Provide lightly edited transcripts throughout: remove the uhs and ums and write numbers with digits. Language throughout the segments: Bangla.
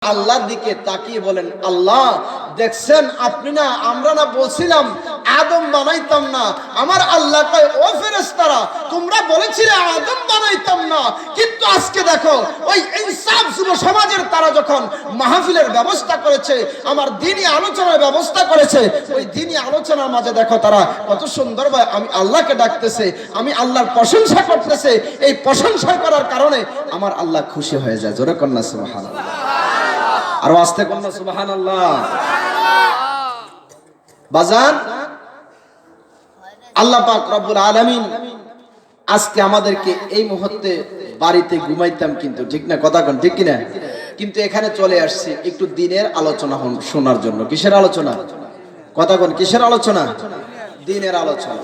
আল্লাহর দিকে তাকিয়ে বলেন, আল্লাহ দেখছেন আপনি না, আমরা না বলছিলাম আদম বানাইতাম না। আমার আল্লাহ কয়, ও ফেরেশতারা তোমরা বলেছিলে আদম বানাইতাম না, কিন্তু আজকে দেখো ওই ইনসাফ যুব সমাজের তারা যখন মাহফিলের ব্যবস্থা করেছে, আমার দ্বীনি আলোচনার ব্যবস্থা করেছে, ওই দ্বীনি আলোচনার মাঝে দেখো তারা কত সুন্দরভাবে আমি আল্লাহকে ডাকতেছে, আমি আল্লাহর প্রশংসা করতেছে। এই প্রশংসা করার কারণে আমার আল্লাহ খুশি হয়ে যায়। জোরে কন্যা সুবহানাল্লাহ, আর আস্তে কন্যা সুবহানাল্লাহ। বাজান, আল্লাহ পাক রব্বুল আলামিন আজকে আমাদেরকে এই মুহূর্তে বাড়িতে ঘুমাইতাম, কিন্তু ঠিক না, কথা কোন ঠিক কিনা, কিন্তু এখানে চলে আসছি একটু দ্বীনের আলোচনা শোনার জন্য। কিসের আলোচনা? কথা কোন, কিসের আলোচনা? দ্বীনের আলোচনা।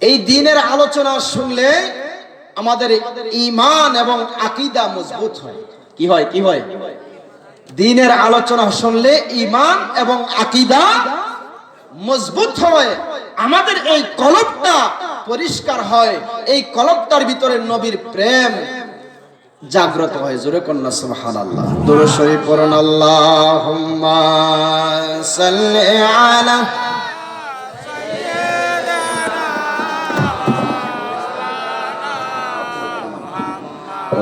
এই দ্বীনের আলোচনা শুনলে আমাদের ঈমান এবং আকীদা মজবুত হয়। কি হয়? কি হয়? দ্বীনের আলোচনা শুনলে ঈমান এবং আকীদা মজবুত হয়, আমাদের এই কলবটা পরিষ্কার হয়, এই কলবটার ভিতরে নবীর প্রেম জাগ্রত হয়। জোরে কন্না সুবহানাল্লাহ। দুরূদ শরীফ পড়ুন, আল্লাহুম্মা সাল্লি আলা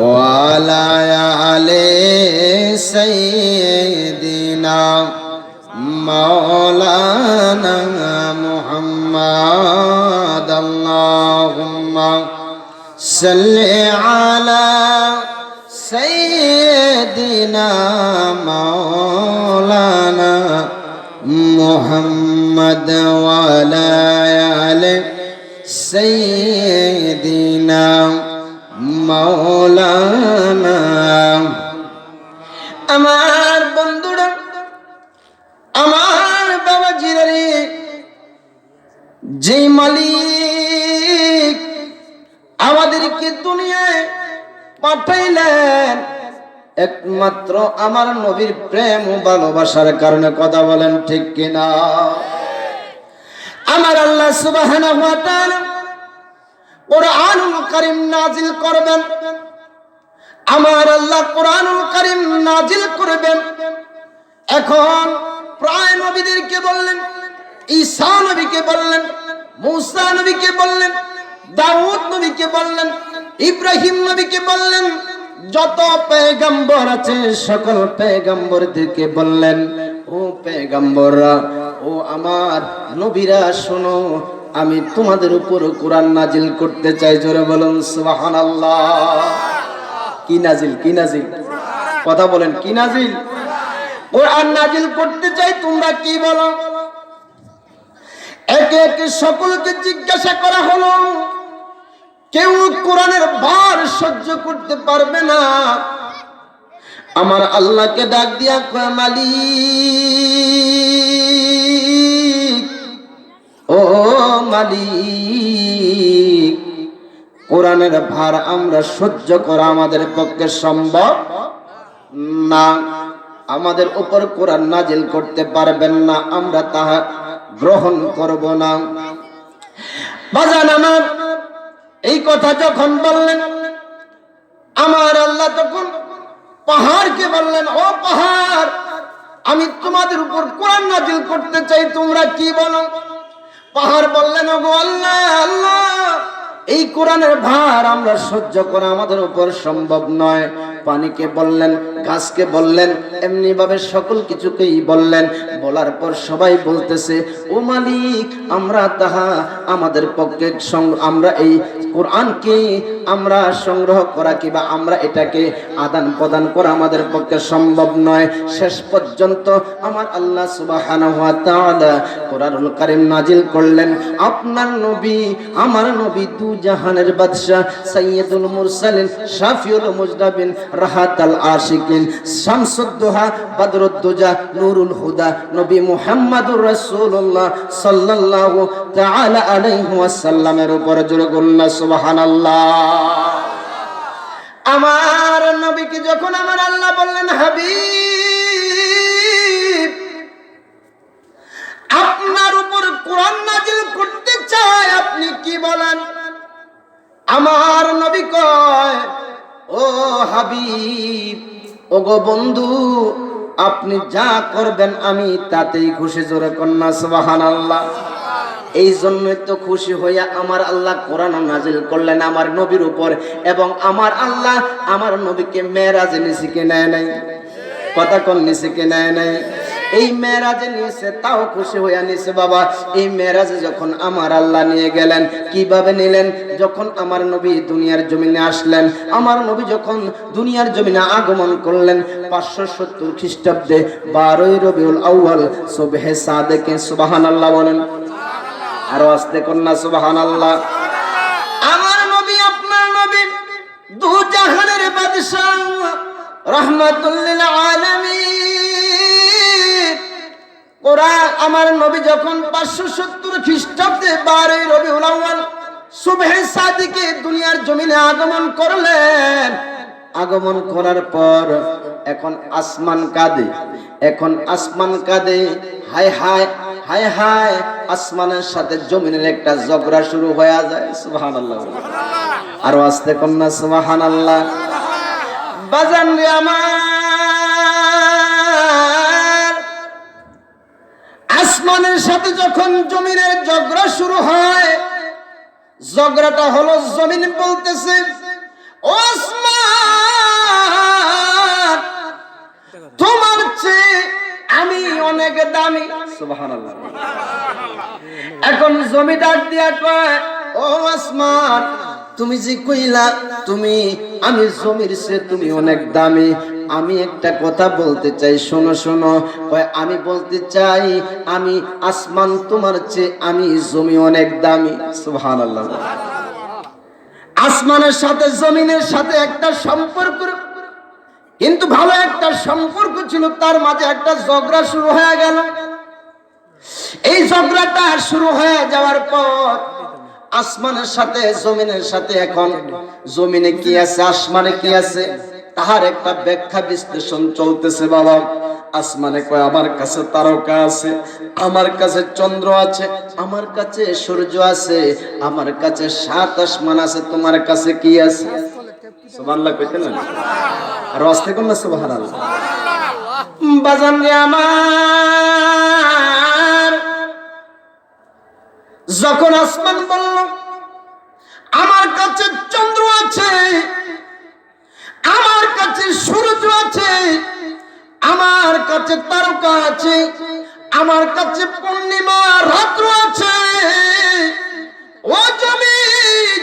ওয়া আলা আলি সাইয়্যিদিনা মাওলানা মুহাম্মাদ। আল্লাহুম্মা সাল্লি আলা সাইয়্যিদিনা মাওলানা মুহাম্মাদ ওয়া আলা আলি সাইয়্যিদিনা মাওলানা। আমার বন্ধুরা, আমার বাবাজিরা রে, যে মালিক আমাদেরকে দুনিয়ায় পাঠাইলেন একমাত্র আমার নবীর প্রেম ও ভালোবাসার কারণে, কথা বলেন ঠিক কিনা? আমার আল্লাহ সুবহানাহু ওয়া তাআলা কুরআনুল কারীম নাজিল করবেন। আমার আল্লাহ কুরআনুল কারীম নাজিল করবেন। এখন প্রায় নবীদেরকে বললেন, ঈসা নবীকে বললেন, মূসা নবীকে বললেন, দাউদ নবীকে বললেন, ইব্রাহিম নবীকে বললেন, যত পয়গম্বর আছে সকল পয়গম্বরদেরকে বললেন, ও পয়গম্বররা, ও আমার নবীরা, শোনো, আমি তোমাদের উপর কোরআন নাজিল করতে চাই। জোরে বলুন সুবহানাল্লাহ। কি নাজিল? কি নাজিল? কথা বলেন, কি নাজিল? কোরআন নাজিল করতে চাই, তোমরা কি বলো? একে একে সকলকে জিজ্ঞাসা করা হলো। কেউ কোরআনের ভার সহ্য করতে পারবে না। আমার আল্লাহকে ডাক দিয়া কয়, মালিক, ও মালিক, কোরআনের ভার আমরা সহ্য করা আমাদের পক্ষে সম্ভব না। আমাদের উপর কোরআন নাজিল করতে পারবেন না, আমরা তাহা গ্রহণ করব না। বাজান আমার, এই কথা যখন বললেন, আমার আল্লাহ তখন পাহাড়কে বললেন, ও পাহাড়, আমি তোমাদের উপর কোরআন নাজিল করতে চাই, তোমরা কি বলো? পাহাড় বললেন, ওগো আল্লাহ, আল্লাহ, এই কোরআনের ভার আমরা সহ্য করা আমাদের উপর সম্ভব নয়। পানিকে বললেন, গাছকে বললেন, এমনি ভাবে সকল কিছুকেই বললেন। বলার পর সবাই বলতেছে, ও মালিক, আমরা তাহা আমাদের পক্ষে, আমরা এই কোরআনকে আমরা সংগ্রহ করা কিংবা আমরা এটাকে আদান প্রদান করা আমাদের পক্ষে সম্ভব নয়। শেষ পর্যন্ত আমার আল্লাহ সুবহানাহু ওয়া তাআলা কোরআনুল কারীম নাজিল করলেন। আপনার নবী, আমার নবী, দু জাহানের বাদশা, সাইয়্যিদুল মুরসালিন, শাফিউল মুজনাবিন, রাহাতাল আশিকিন, শামসুদ্দোহা, বদরুদ্দুজা, নূরুল হুদা, নবী মুহাম্মদুর রাসূলুল্লাহ সাল্লাল্লাহু তাআলা আলাইহি ওয়াসাল্লামের উপর জোরে বলুন সুবহানাল্লাহ। আমার নবীকে যখন আমার আল্লাহ বললেন, হাবিব, আপনার উপর কোরআন নাজিল করতে চাই, আপনি কি বলেন? আমার নবী কয়, ও হাবিব, ওগো বন্ধু আপনি যা করবেন আমি তাতেই খুশি। জোরে কন্যা সুবহানাল্লাহ। এই জন্যই তো খুশি হইয়া আমার আল্লাহ কোরআন নাজিল করলেন আমার নবীর উপর, এবং আমার আল্লাহ আমার নবীকে মেরাজে নিছে কি নেয় নাই? কথা কোন নিছে কি নেয় নাই? এই মেরাজে নিয়েছে, তাও খুশি হইয়া নিছে বাবা। এই মেরাজে যখন আমার আল্লাহ নিয়ে গেলেন, কিভাবে নিলেন? যখন আমার নবী দুনিয়ার জমিনে আসলেন, আমার নবী যখন দুনিয়ার জমিনে আগমন করলেন 570 খ্রিস্টাব্দে 12ই রবিউল আউয়াল সুবহে সাদেকে। সুবহানাল্লাহ বলেন। আরো আস্তে কন্যা সুবহানাল্লাহ। আমার নবী আপনার নবী দু জাহানের বাদশা রাহমাতুল লিল আলামিন। কোরআন আমার নবী যখন 570 খ্রিস্টাব্দে 12ই রবিউল আউয়াল সুবহে সাদিকে দুনিয়ার জমিনে আগমন করলেন, আগমন করার পর এখন আসমান কাঁদে, এখন আসমান কাঁদে। হায় হায় হায় হায়, আসমানের সাথে জমিনের একটা ঝগড়া শুরু হয়ে যায়। সুবহানাল্লাহ। আর আস্তে কন্যা সুবহানাল্লাহ। বাজান রে আমার, আসমানের সাথে যখন জমিনের ঝগড়া শুরু হয়, ঝগড়াটা হলো জমিন বলতেছে ও আসমান তোমার চেয়ে আমি অনেক দামি। সুবহানাল্লাহ। এখন জমি ডাক দিয়া কয় ও আসমান তুমি যে কইলা তুমি আমি জমির চেয়ে তুমি অনেক দামি, আমি একটা কথা বলতে চাই, শোনো শোনো। কয় আমি বলতে চাই আমি আসমান তোমার চেয়ে আমি জমি অনেক দামি। সুবহানাল্লাহ। আসমানের সাথে জমিনের সাথে একটা সম্পর্ক, কিন্তু ভালো একটা সম্পর্ক ছিল, তার মাঝে একটা ঝগড়া শুরু হয়ে গেল। এই ঝগড়াটা শুরু হয়ে যাওয়ার পর আসমানের সাথে জমিনের সাথে, এখন জমিনে কি আছে আসমানে কি আছে তাহার একটা ব্যাখ্যা বিশ্লেষণ চলতেছে বাবা। আসমানে কয় আমার কাছে তারকা আছে, আমার কাছে চন্দ্র আছে, আমার কাছে সূর্য আছে, আমার কাছে 7 আসমান আছে, তোমার কাছে কি আছে? সুবহানাল্লাহ কইতেন না? আর আস্তে কোন না সুবহানাল্লাহ। বাজান রে আমার, যখন আসমান বলল আমার কাছে চন্দ্র আছে, আমার কাছে সূর্য আছে, আমার কাছে তারকা আছে, আমার কাছে পূর্ণিমা রাত্র আছে, ও জমি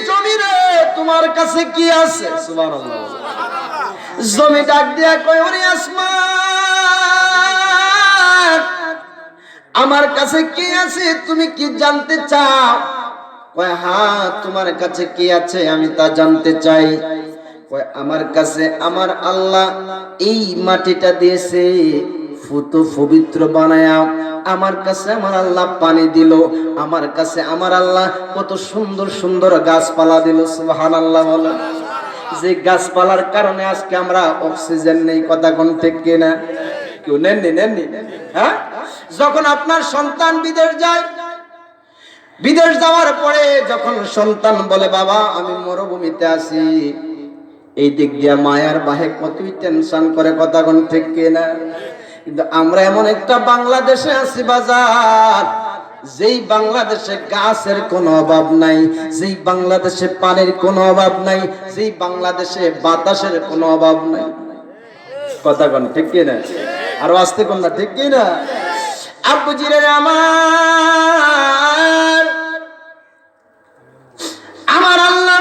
জমি রে তোমার কাছে কি আছে? সুবহানাল্লাহ। জমি ডাক দিয়া কয় ওরে আসমান আমার কাছে কি আছে তুমি কি জানতে চাও? কয় হ্যাঁ তোমার কাছে কি আছে আমি তা জানতে চাই। কয় আমার কাছে আমার আল্লাহ এই মাটিটা দিয়েছে ফুতো পবিত্র বানায়া, আমার কাছে আমার আল্লাহ পানি দিল, আমার কাছে আমার আল্লাহ কত সুন্দর সুন্দর গাছপালা দিল। সুবহানাল্লাহ বলে। যে গাছপালার কারণে আজকে আমরা অক্সিজেন নেই, কথা কোন ঠিক কিনা? কেউ নেননি নেননি? হ্যাঁ, যখন আপনার সন্তান বিদেশ যায়, বিদেশ যাওয়ার পরে যখন সন্তান বলে বাবা আমি মরুভূমিতে আছি, এই দিক দিয়া মায়ার বাহে কতই টেনশন করে, কথা কোন ঠিক কিনা? কিন্তু আমরা এমন একটা বাংলাদেশে আছি বাজার, যেই বাংলাদেশে গাছের কোনো অভাব নাই, যেই বাংলাদেশে পানির কোনো অভাব নাই, যেই বাংলাদেশে বাতাসের কোনো অভাব নাই। কথা কোন ঠিক কিনা? আর আস্তে কোন না ঠিক কিনা? আব্বুজিরে আমার, আমার আল্লাহ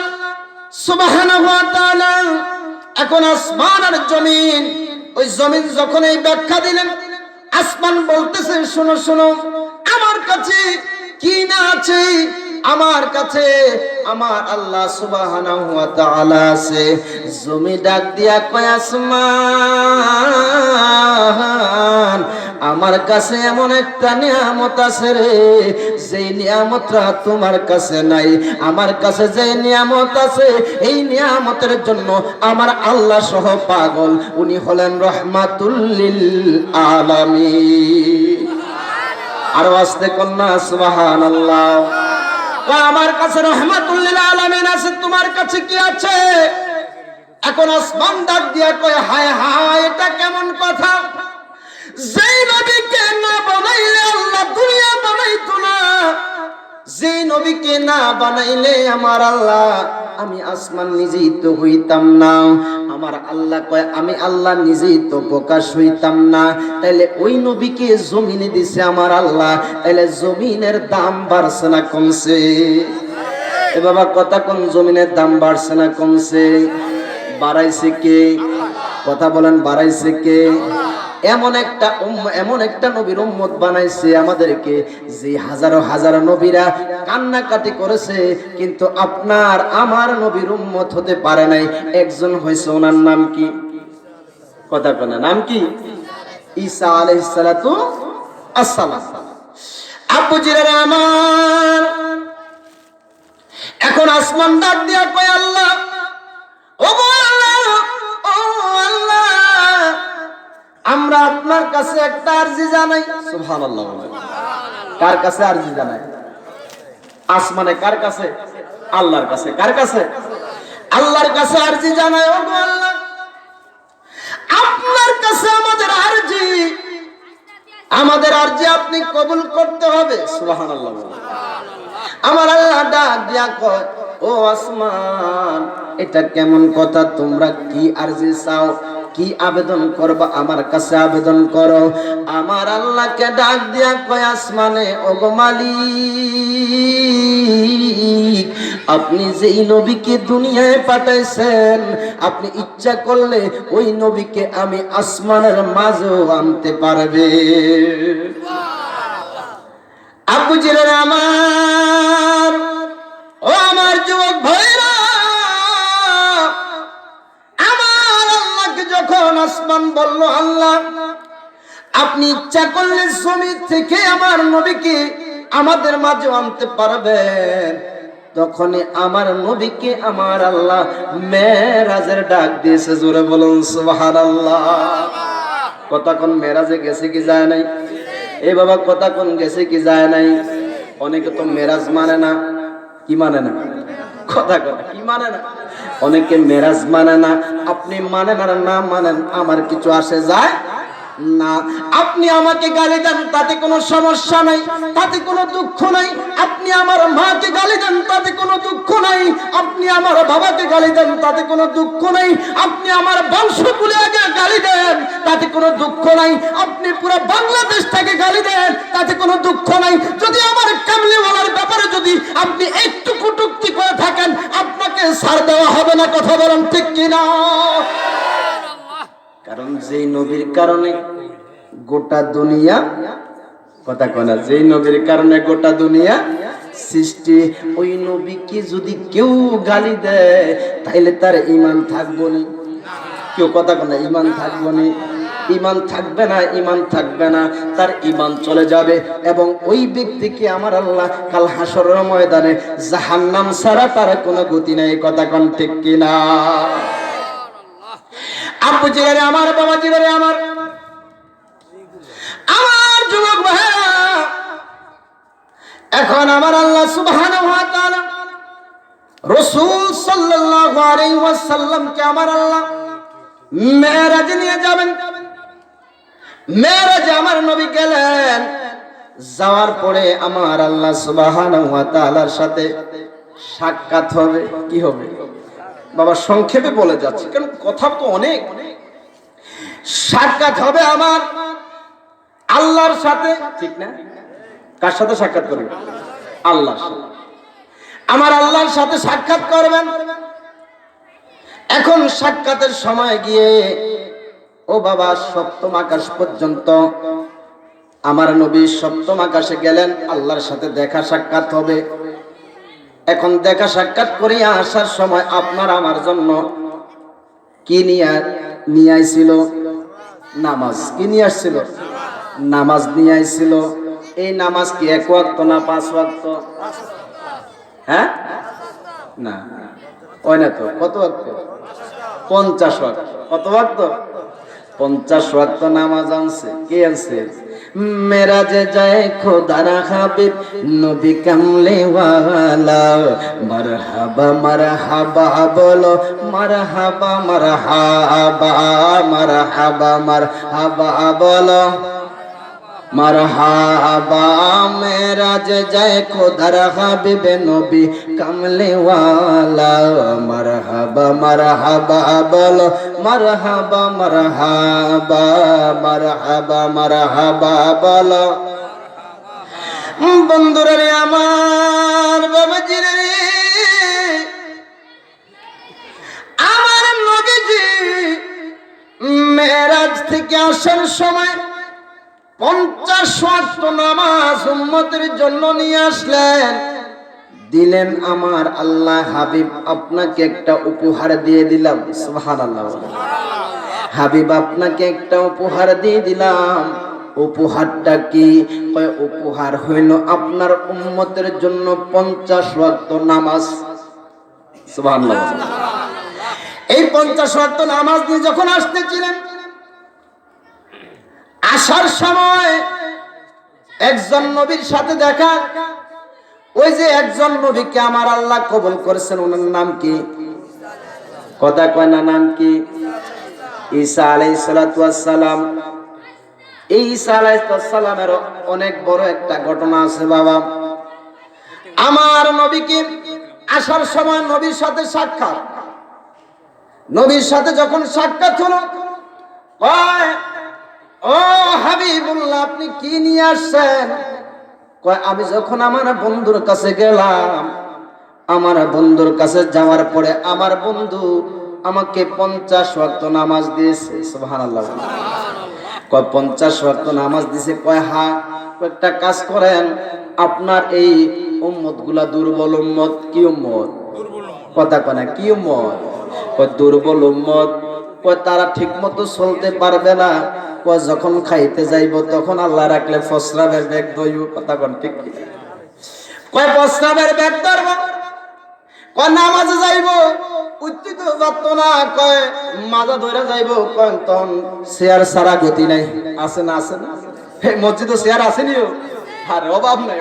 সুবহানাহু ওয়া তাআলা এখন আসমান আর জমিন, ওই জমিন যখন এই ব্যাখ্যা দিলেন, আসমান বলতেছে শোনো শোনো আমার কাছে কি না আছে, আমার কাছে আমার আল্লাহ সুবহানাহু ওয়া তাআলা আছে। জমি ডাক দিয়া কয় আসমান আমার কাছে এমন একটা নিয়ামত আছে রে, যেই নিয়ামতটা তোমার কাছে নাই। আমার কাছে যে নিয়ামত আছে এই নিয়ামতের জন্য আমার আল্লাহ সহ পাগল, উনি হলেন রহমাতুল লিল আলামিন। আর আস্তে কন্যা সুবহানাল্লাহ। আমার কাছে রহমাতুল লিল আলামিন আছে, তোমার কাছে কি আছে? এখন আসমান ডাক দিয়া কয় হায় হায়, এটা কেমন কথা? যেই নবীকে না বানাইলে আল্লাহ দুনিয়া বানাইতো না, যেই নবীকে না বানাইলে আমার আল্লাহ আমি আসমান নিজেই তো হইতাম না। আমার আল্লাহ কয় আমি আল্লাহ নিজেই তো প্রকাশ হইতাম না, তাইলে ওই নবীকে জমিনে দিছে আমার আল্লাহ, তাইলে জমিনের দাম বাড়ছে না কমছে? এ বাবা কথা কোন, জমিনের দাম বাড়ছে না কমছে? বাড়াইছে কে? কথা বলেন, বাড়াইছে কে? এমন একটা নবীর উম্মত বানাইছে আমাদেরকে, যে হাজারো হাজারো নবীরা কান্নাকাটি করেছে, কিন্তু আপনার আমার নবীর উম্মত হতে পারে নাই। একজন হয়েছে, ওনার নাম কি? কথা কোনা নাম কি? ঈসা আলাইহিস সালাতু আসসালাম। আব্বু জিরারা আমার, এখন আসমান ডাক দিয়া কয় আল্লাহ, ও আল্লাহ, ও আল্লাহ, আমরা আপনার কাছে একটা আরজি জানাই। সুবহানাল্লাহ। কার কাছে আরজি জানাই? আসমানে। কার কাছে? আল্লাহর কাছে। কার কাছে? আল্লাহর কাছে আরজি জানাই। ও আল্লাহ, আপনার কাছে আমাদের আরজি আপনি কবুল করতে হবে। সুবহানাল্লাহ। আমার আল্লাহ ডাক দিয়া কয়, ও আসমান, এটা কেমন কথা? তোমরা কি আরজি চাও, কি আবেদন করবা, আমার কাছে আবেদন করো। আমার আল্লাহকে ডাক দিয়া কয়, আসমানে, ওগো মালিক, আপনি যেই নবীকে দুনিয়ায় পাঠাইছেন, আপনি ইচ্ছা করলে ওই নবীকে আমি আসমানের মাঝেও আনতে পারবে। আব্বু জিরের আমার, ও আমার যুবক ভাইরা, আমার আল্লাহকে যখন আসমান বলল, আল্লাহ আপনি ইচ্ছা করলে জমিন থেকে আমার নবীকে আমাদের মাঝে আনতে পারবেন, তখনই আমার নবীকে আমার আল্লাহ মেরাজের ডাক দিয়েছে। জোরে বলুন সুবহানাল্লাহ। কথা কোন, মেরাজে গেছে কি যায় নাই? এই বাবা কথা কোন, গেছে কি যায় নাই? অনেকে তো মেরাজ মানে না। কি মানে না? কথা কথা কি মানে না? অনেকে মেরাজ মানে না। আপনি মানেন আর না মানেন, আমার কিছু আসে যায় না। আপনি আমাকে গালি দেন, তাতে কোনো সমস্যা নাই, তাতে কোনো দুঃখ নাই। আপনি আমার মাকে গালি দেন, তাতে কোনো দুঃখ নাই। আপনি আমার বাবাকে গালি দেন, তাতে কোনো দুঃখ নাই। আপনি আমার বংশকুলে আগে গালি দেন, তাতে কোনো দুঃখ নাই। আপনি পুরো বাংলাদেশটাকে গালি দেন, তাতে কোনো দুঃখ নাই। যদি আমার কামলিওয়ালার ব্যাপারে যদি আপনি একটু কটূক্তি করে থাকেন, আপনাকে ছাড় দেওয়া হবে না। কথা বলেন ঠিক কিনা? কারণ যেই নবীর কারণে গোটা দুনিয়া, কথা কয় না, যেই নবীর কারণে গোটা দুনিয়া সৃষ্টি, ওই নবীকে যদি কেউ গালি দেয়, তাইলে তার ঈমান থাকবো না। কেউ কথা কয় না, ঈমান থাকবো না। ঈমান থাকবে না, ঈমান থাকবে না, তার ঈমান চলে যাবে। এবং ওই ব্যক্তিকে আমার আল্লাহ কাল হাসরের ময়দানে জাহান্নাম ছাড়া তার কোনো গতি নাই। কথা কোন ঠিক কিনা? আব্বু জিরে আমার, বাবা জিরে আমার, আমার যুবক ভাইরা, এখন আমার আল্লাহ সুবহানাহু ওয়া তাআলা রাসূল সাল্লাল্লাহু আলাইহি ওয়াসাল্লামকে আমার আল্লাহ মেরাজে নিয়ে যাবেন। মেরাজে আমার নবী গেলেন, যাওয়ার পরে আমার আল্লাহ সুবহানাহু ওয়া তাআলার সাথে সাক্ষাৎ হবে। কি হবে বাবা? সংক্ষেপে বলে যাচ্ছি, কারণ কথা তো অনেক। সাক্ষাৎ হবে আমার আল্লাহর সাথে, ঠিক না? কার সাথে সাক্ষাৎ করবেন? আল্লাহর সাথে। আমার আল্লাহর সাথে সাক্ষাৎ করবেন। এখন সাক্ষাতের সময় গিয়ে, ও বাবা, সপ্তম আকাশ পর্যন্ত আমার নবী সপ্তম আকাশে গেলেন, আল্লাহর সাথে দেখা সাক্ষাৎ হবে। এখন দেখা সাক্ষাৎ করিয়া আসার সময় আপনার আমার জন্য কি নিয়ে আইছিল? নামাজ। কি নিয়ে আসছিল? নামাজ নিয়ে আইছিল। এই নামাজ কি এক ওয়াক্ত না 5 ওয়াক্ত? হ্যাঁ, না ওই না তো। কত ওয়াক্ত? 50 ওয়াক্ত। কত ওয়াক্ত? 50 ওয়াক্ত নামাজ আনছে। কে আনছে? মেরাজে যায় খোদার হাবিব নবী কামলে ওয়ালা মারহাবা মারহাবা বলো মারহাবা মারহাবা মারহাবা মারহাবা বলো মারহাবা মেরাজ যায় খোদার হাবিব নবী কামলে ওয়ালা মারহাবা মারহাবা বলো মারহাবা মারহাবা মারহাবা মারহাবা বলো বন্ধুরা রে আমার বাবাজি রে আমার নবীজি মেরাজ থেকে আসার সময় 50 ওয়াক্ত নামাজ উম্মতের জন্য নিয়ে আসলেন দিলেন আমার আল্লাহ হাবিব আপনাকে একটা উপহার দিয়ে দিলাম সুবহানাল্লাহ হাবিব আপনাকে একটা উপহার দিয়ে দিলাম উপহারটা কি কয় উপহার হইল আপনার উম্মতের জন্য 50 ওয়াক্ত নামাজ সুবহানাল্লাহ এই 50 ওয়াক্ত নামাজ নিয়ে যখন আসতেছিলেন আসার সময় একজন নবীর সাথে দেখা ওই যে একজন নবীকে আমার আল্লাহ কবুল করেছেন ওনার নাম কি কথা কয় না নাম কি ঈসা আলাইহিস সালাতু ওয়াস সালাম এই ঈসা আলাইহিস সালামের অনেক বড় একটা ঘটনা আছে বাবা আমার নবীকে আসার সময় নবীর সাথে সাক্ষাৎ নবীর সাথে যখন সাক্ষাৎ হলো কয় ও হাবিবুল্লাহ আপনি কি নিয়ে আসছেন কয় আমি যখন আমার বন্ধুর কাছে গেলাম আমার বন্ধুর কাছে যাওয়ার পরে আমার বন্ধু আমাকে 50 ওয়াক্ত নামাজ দিয়েছে সুবহানাল্লাহ কয় 50 ওয়াক্ত নামাজ দিয়েছে কয় হ্যাঁ একটা কাজ করেন আপনার এই উম্মতগুলা দুর্বল উম্মত কি উম্মত কথা কয় না কি উম্মত কয় দুর্বল উম্মত কয় তারা ঠিকমতো চলতে পারবে না যখন খাইতে যাইব তখন আল্লাহ রাখলে ফসরাবের ব্যাগ ধইব কথা কোন ঠিক কি কয় ফসরাবের ব্যাগ ধরব কয় নামাজে যাইব উত্তি তো যত না কয় মাজা ধরে যাইব কয় তখন শেয়ার সারা গতি নাই আছে না হে মসজিদে শেয়ার আসেনিও আরে অভাব নাই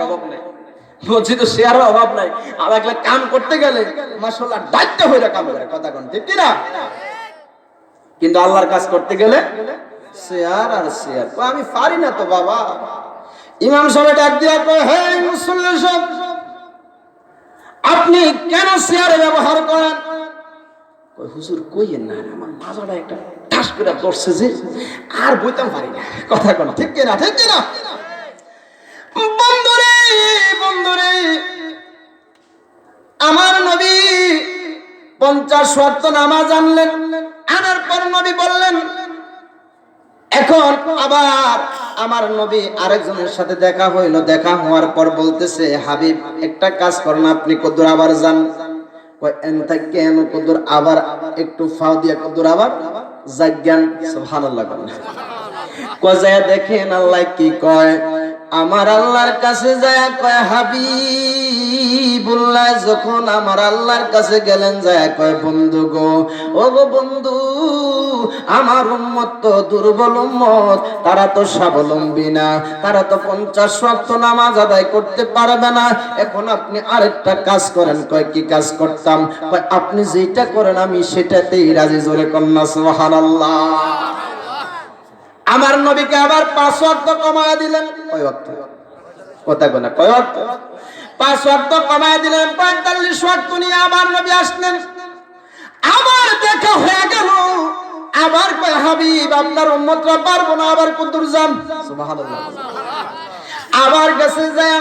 মসজিদে শেয়ার অভাব নাই আর একলা কাম করতে গেলে মাশাআল্লাহ দায়িত্ব হইরা কাম করে কথা কোন ঠিক কি না কিন্তু আল্লাহর কাজ করতে গেলে শেয়ার আর শেয়ার আমি পারি না তো বাবা ইমাম সাহেব ডাক দিয়া কয় হে মুসল্লি সব আপনি কেন শেয়ারে ব্যবহার করেন কই হুজুর কইেন না আমার মাজাটা একটা ঠাস করে ধরছে যে আর বইতাম পারি না কথা কোন ঠিক কি না বন্ধুরে আমার নবী 50 ওয়াক্ত নামাজ আনলেন আনার পর নবী বললেন এখন আবার আমার নবী আরেকজনের সাথে দেখা হইল দেখা হওয়ার পর বলতেছে হাবিব একটা কাজ করেন আপনি কদ্দুর আবার যান কয় এনতা কেন কদ্দুর আবার একটু ফাও দিয়া কদ্দুর আবার জাজ্ঞান সুবহানাল্লাহ কয় যায় দেখেন আল্লাহ কি কয় আমার আল্লাহর কাছে যায় কয় হাবিবুল্লাহ যখন আমার আল্লাহর কাছে গেলেন যায় কয় বন্ধু গো ও গো বন্ধু আমার উম্মত তো দুর্বল উম্মত তারা তো স্বাবলম্বী না তারা তো 50 ওয়াক্ত নামাজ আদায় করতে পারবে না এখন আপনি আরেকটা কাজ করেন কয় কি কাজ করতাম কয় আপনি যেটা করেন আমি সেটাতেই রাজি জোরে কন্না সুবহানাল্লাহ আমার নবীকে আবার 5 ওয়াক্ত কমায় দিলেন কয় ওয়াক্ত কথা কয় না কয় ওয়াক্ত 5 ওয়াক্ত কমায় দিলেন 45 ওয়াক্ত নিয়ে আবার নবী আসলেন আবার দেখা হয়ে গেল আবার কয় হাবিব আপনার উম্মতরা পারবো না আবার কদ্দুর যান সুবহানাল্লাহ আবার গেছে যায়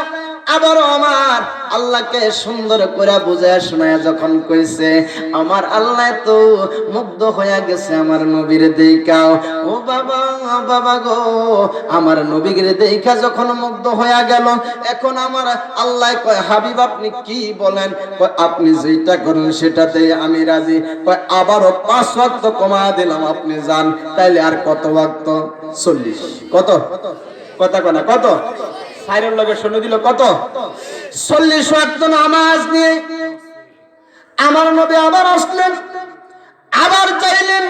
আবারও আমার আল্লাহকে সুন্দর করে বুঝায় শোনায় যখন কইছে আমার আল্লাহ তো মুগ্ধ হয়ে গেছে আমার নবীর দেখাও ও বাবা গো আমার নবীর দেখা যখন মুগ্ধ হয়ে গেল এখন আমার আল্লাহ কয় হাবিব আপনি কি বলেন কয় আপনি যেটা করেন সেটাতে আমি রাজি কয় আবারও 5 ওয়াক্ত কমা দিলাম আপনি যান তাইলে আর কত ওয়াক্ত 40 কত কথা কয় না কত সাইরের লগে শুনে দিল কত 40 ওয়াক্ত নামাজ নিয়ে আমার নবী আবার আসলেন আবার চাইলেন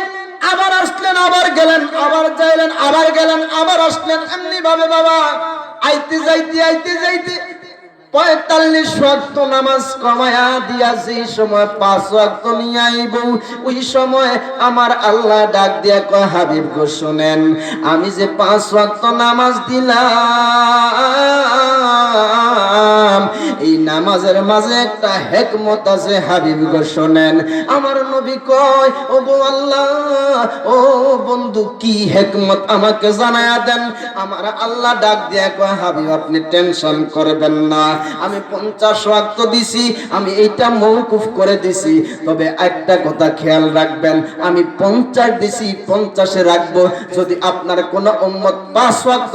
আবার আসলেন, আবার গেলেন, আবার যাইলেন, আবার গেলেন, আবার আসলেন। এমনি ভাবে বাবা আইতে যাইতে 45 ওয়াক্ত নামাজ কমায়া দিয়াছি, সময় 5 ওয়াক্ত নিয়ে আইব। ওই সময় আমার আল্লাহ ডাক দিয়া কয়, হাবিব গো শুনেন, আমি যে 5 ওয়াক্ত নামাজ দিলাম, এই নামাজের মাঝে একটা হিকমত আছে, হাবিব গো শুনেন। আমার নবী কয়, ও গো আল্লাহ, ও বন্ধু, কি হিকমত আমাকে জানায়া দেন। আমার আল্লাহ ডাক দিয়া কয়, হাবিব আপনি টেনশন করবেন না, আমি 50 ওয়াক্ত দিছি, আমি এইটা মওকুফ করে দিছি। তবে একটা কথা খেয়াল রাখবেন, আমি 50 দিছি, 50-এ রাখবো। যদি আপনার কোন উম্মত 5 ওয়াক্ত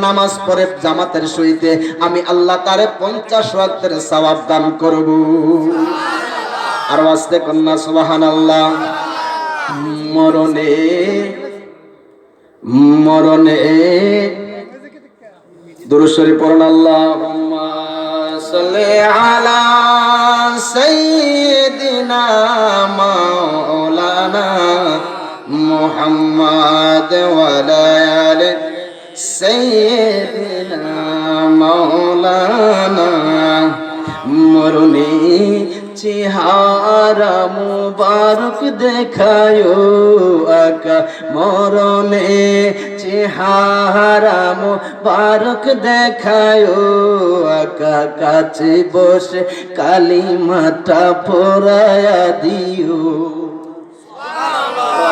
নামাজ পড়ে জামাতের সহিতে, আমি আল্লাহ তারে 50 ওয়াক্তের সওয়াব দান করব। আর আস্তে কন্যা সুবহানাল্লাহ। মরণে দুরূদ শরীফ পড়ুন। আল্লাহুম্মা সাল্লি আলা সাইয়্যিদিনা মাওলানা মুহাম্মাদ ওয়া আলা আলি সাইয়্যিদিনা মাওলানা। মরণে চেহারা মুবারক দেখায়ো আকা, মরণে চেহারা মুবারক দেখায়ো আকা, কাছে বসে কালিমাটা পড়ায়া দিও।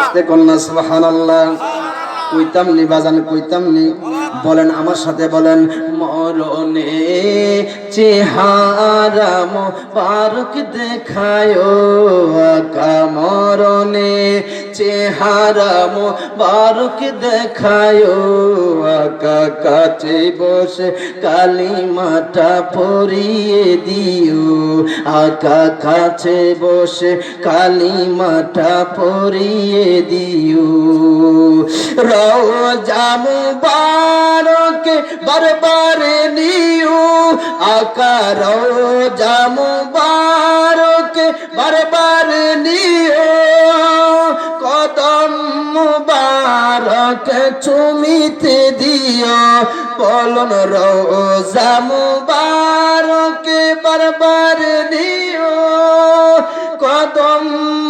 আস্তে কন্যা সুবহানাল্লাহ। কইতামনি বাজান, কইতামনি, বলেন আমার সাথে বলেন, মরণে চেহারা মুবারক দেখায়ো আকা, মরণে চেহারা মুবারক দেখায়ো আকা, কাছে বসে কালিমাটা পড়িয়ে দিও আকা, কাছে বসে কালিমাটা পড়িয়ে দিও। রওজা মুবারক বারবার নিও আকা, রওজা মুবারক বারবার নিও, কদম মুবারক চুমিতে দিও। বলুন রওজা মুবারক বারবার নিও, কদম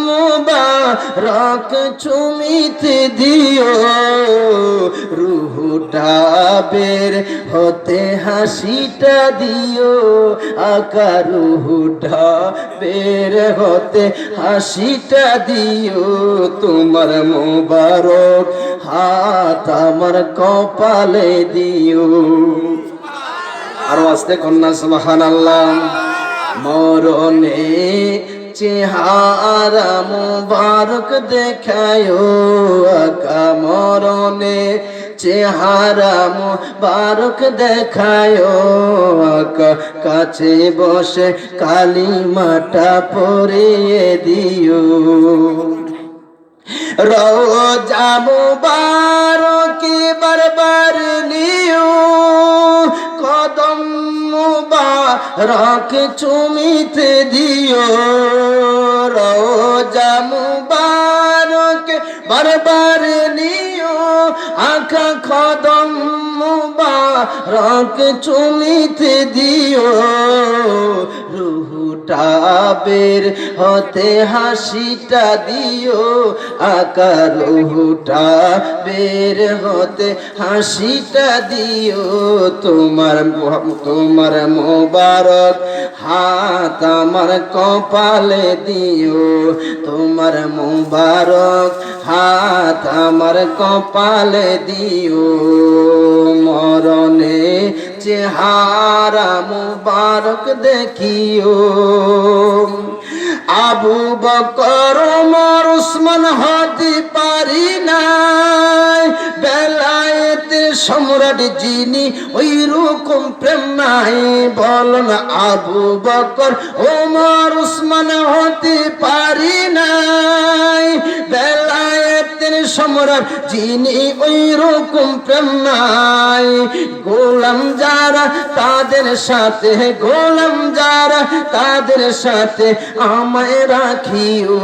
মুবারক চুমিতে দিও। রুহটা বের হতে হাসিটা দিও আকা, রুহটা বের হতে হাসিটা দিও। তোমার মুবারক হাত আমার কপালে দিও। আরো আস্তে কন্যা সুবহানাল্লাহ। মরণে চেহারা মুবারক দেখায়ো আকা, মরণে চেহারা মুবারক দেখায়ো আকা, কাছে বসে কালিমাটা পড়িয়ে দিও। রওজা মুবারক বারবার নিও, কদম মুবারক চুমিতে দিও। রওজা মুবারক বারবার নিও আকা, কদম মুবারক চুমিতে দিও। রুহটা বের হতে হাসিটা দিও আকা, রুহটা বের হতে হাসিটা দিও। তোমার মুবারক হাত আমার কপালে দিও, তোমার মুবারক হাত আমার কপালে দিও। মরণে চেহারা মুবারক দেখিও। আবু বকর ওমর উসমান হতে পারি নাই, বেলায়েত সম্রাট যিনি ওই রকম প্রেম নাই বলুন আবু বকর ওমর উসমান হতে পারি নাই বেলায়েতের সম্রাট যিনি ওই রকম প্রেম নাই গোলাম যারা তাদের সাথে গোলাম যারা তাদের সাথে আমায় রাখিও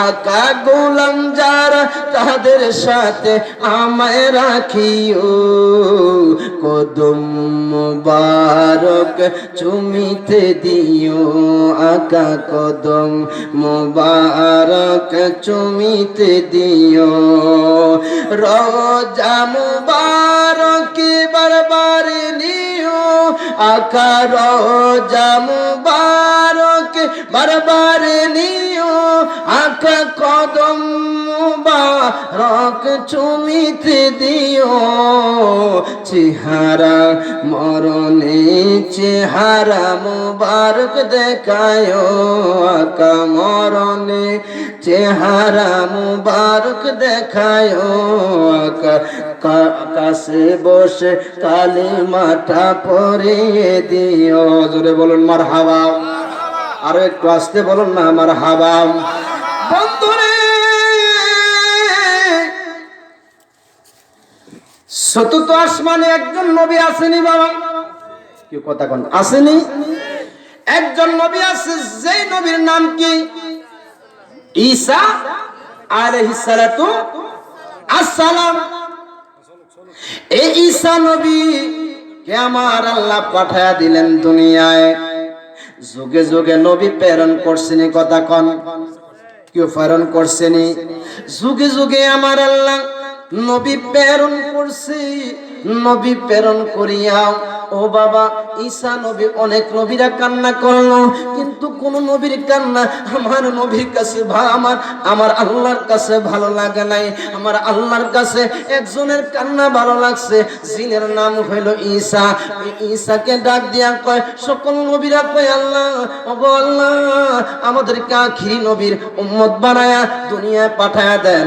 আকা গোলাম যারা তাদের সাথে আমায় রাখিও কদম মুবারক চুমিতে দিও আকা কদম মুবারক চুমিতে দিও রোজা মুবারক বারবার নিও আকা রোজা মুবারক বারবার নিও আকা কদম মুবারক চুমিতে দিও চেহারা মরণে চেহারা মুবারক দেখায়ো আকা মরণে চেহারা মুবারক দেখায়ো আকা কাছে বসে কালিমাটা পড়িয়ে দিও জোরে বলুন মারহাবা আরো একটু আস্তে বলুন না মারহাবা বন্ধুরে চতুর্থ আসমানে একজন নবী আসেনি বাবা কি কথা কোন আসেনি একজন নবী আছে যেই নবীর নাম কি ঈসা আলাইহিস সালাতু আসসালাম এই ঈসা নবী কে আমার আল্লাহ পাঠায়া দিলেন দুনিয়ায় যুগে যুগে নবী প্রেরণ করছেন কথা কোন কেউ প্রেরণ করছেন যুগে যুগে আমার আল্লাহ নবী প্রেরণ করছে নবী প্রেরণ করিয়া ও বাবা ঈসা নবী অনেক নবীরা কান্না করলো কিন্তু কোন নবীর কান্না আমার নবীর কাছে আমার আল্লাহর কাছে ভালো লাগে নাই আমার আল্লাহর কাছে একজনের কান্না ভালো লাগছে যিনি নাম হইল ঈসা ঈসাকে ডাক দিয়া কয় সকল নবীরা কয় আল্লাহ ওগো আল্লাহ আমাদেরকে আখিরি নবীর উম্মত বানায়া দুনিয়ায় পাঠায়া দেন